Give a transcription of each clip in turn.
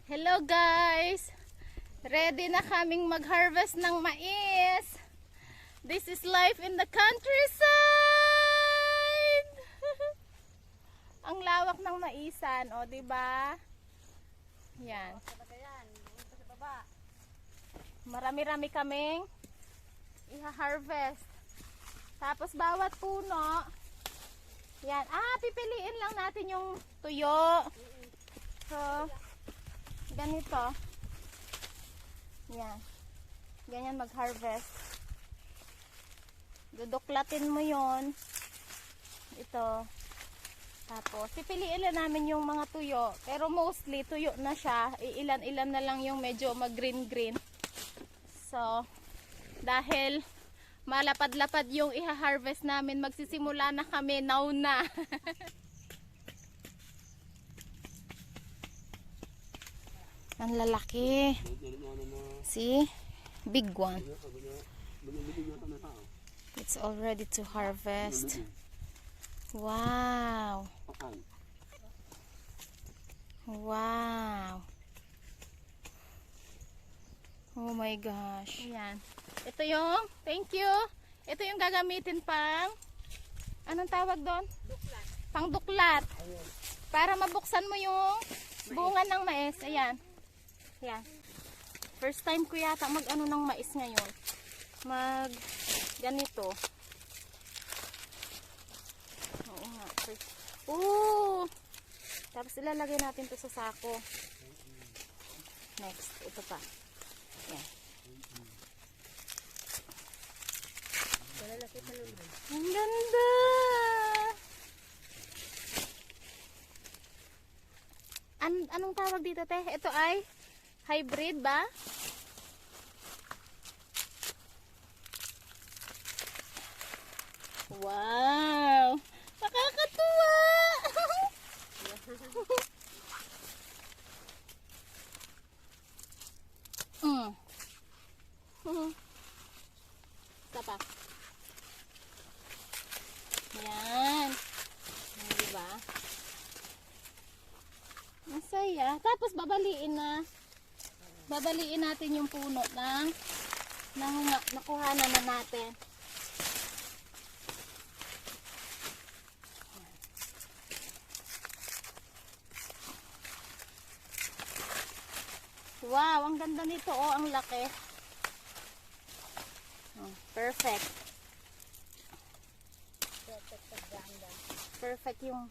Hello guys! Ready na kaming mag-harvest ng mais. This is life in the countryside! Ang lawak ng maisan, o diba? Yan. Marami-rami kaming iha-harvest. Tapos bawat puno, yan. Pipiliin lang natin yung tuyo. So, ganito. Yan. Ganyan mag-harvest. Duduklatin mo yon. Ito. Tapos, pipiliin lang namin yung mga tuyo. Pero mostly, tuyo na siya. Ilan-ilan na lang yung medyo mag-green-green. So, dahil malapad-lapad yung iha-harvest namin, magsisimula na kami now na. Ang lalaki. See? Big one. It's all ready to harvest. Wow. Wow. Oh my gosh. Ayan. Ito yung, thank you. Ito yung gagamitin pang, anong tawag doon? Duklat. Pang duklat. Para mabuksan mo yung bunga ng mais. Ayan. Ayan. First time ko yata mag-ano ng mais ngayon. Mag ganito. Oo nga. Ooh! Tapos ilalagay natin to sa sako. Next. Ito pa. Ayan. Ang ganda! Anong tawag dito, te? Ito ay hybrid ba? Wow! Nakakatuwa! Isa pa. Yan. Diba? Masaya. Tapos babaliin na. Babaliin natin yung puno ng nakuhanan na natin. Wow, ang ganda nito. Oh, ang laki. Oh, perfect. Perfect yung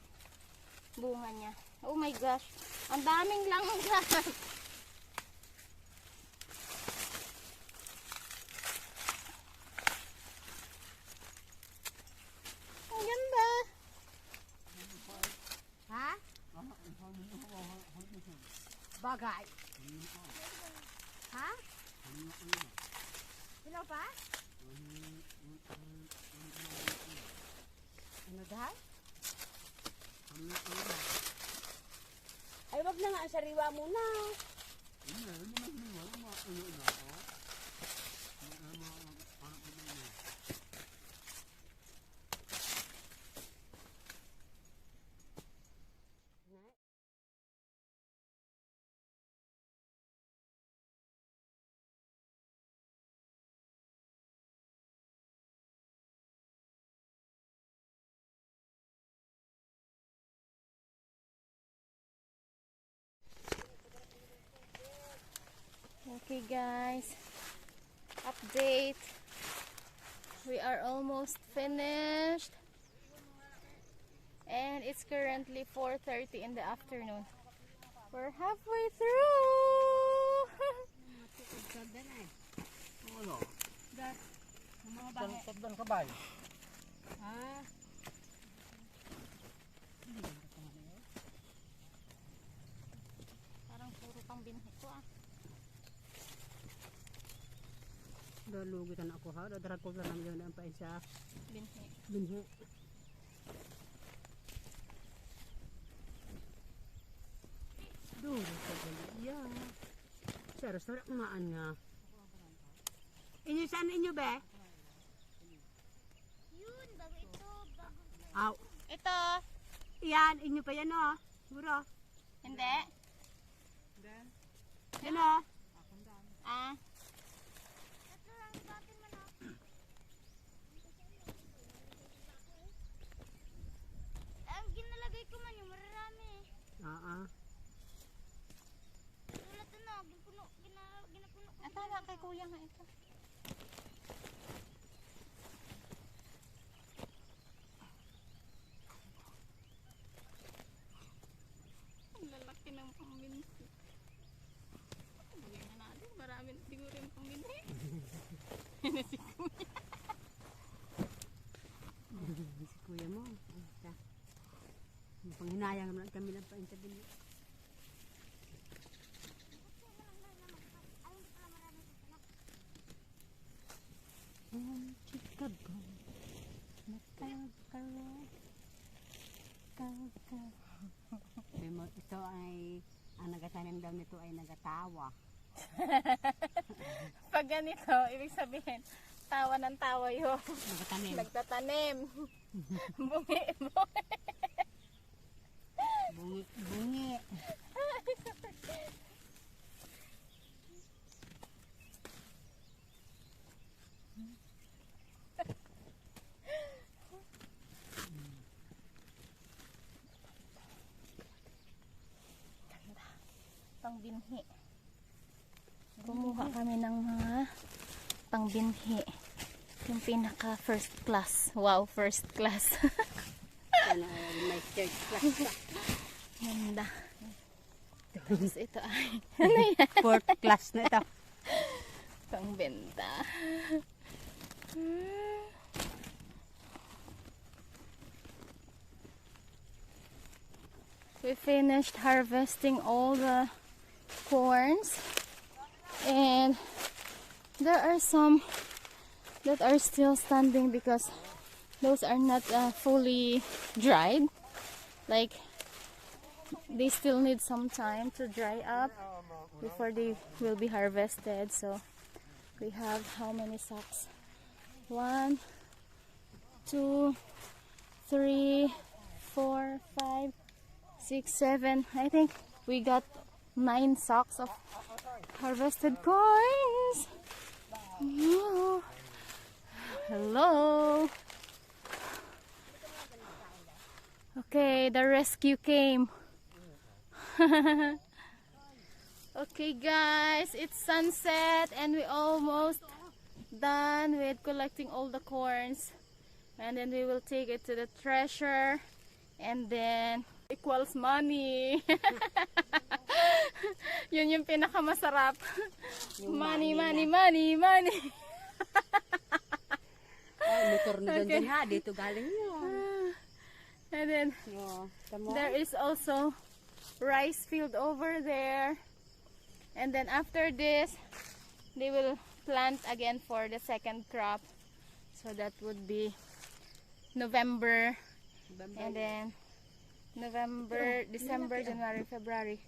bunga niya. Oh my gosh. Ang daming langga. Ang ganda. Ha? Bagay. Ha? Hilaw pa? Ano dahil? Ay, wag na nga ang sariwa muna. Okay guys, update. We are almost finished and it's currently 4:30 in the afternoon. We're halfway through. Tagdan ka ba? Parang puro pang binhi ko Dalugitan ako ha, dadrag ko lang naman yun ang pain sa binhi. binhi. Duro sa gali, yeah. Sir, sarap maan nga. Inyo saan inyo be? Yun, bago ito. Aw. Ito. Yan, inyo pa yan o. Siguro. Hindi. Yan o. Ah, Ang ginalagay ko man yung mararami. Oo. Tulad na, ginapuno ko. tama kay kuya nga ito. Ang lalaki ng pambinhi. Bigyan na natin, marami na siguro yung pambinhi. Yan na si kuya. Si kuya mo. Panghinayang naman kami lang pa yung sabi niya. Chicago. Ito ay, ang nagatanim daw nito ay nagatawa. Pag ganito, ibig sabihin, tawa ng tawa yun. Nagatanim. Nagtatanim. Bungi. Bungi. Bungi. Pangbinhi. Kumuha kami ng mga pangbinhi. Yung pinaka first class. Wow, first class. Ano, may third class pa. Ganda. Tapos ito ay Fourth class na ito. pangbenta. We finished harvesting all the corns, and there are some that are still standing because those are not fully dried. Like, they still need some time to dry up before they will be harvested. So we have how many sacks? 1, 2, 3, 4, 5, 6, 7. I think we got 9 sacks of harvested corns. Hello. Hello. Okay, the rescue came. Okay guys, it's sunset and we almost done with collecting all the corns, and then we will take it to the treasure, and then equals money. Yun yung pinakamasarap. Money. Ay, motor na dyan ha. Dito galing yun. And then there is also rice field over there. And then after this, they will plant again for the second crop. So that would be November. And then November, December, January, February.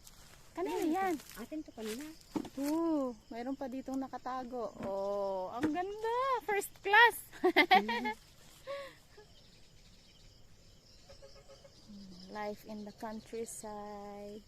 Kanina yan. Atin to kanina. Oo, mayroon pa ditong nakatago. Oh, ang ganda. First class. Life in the countryside.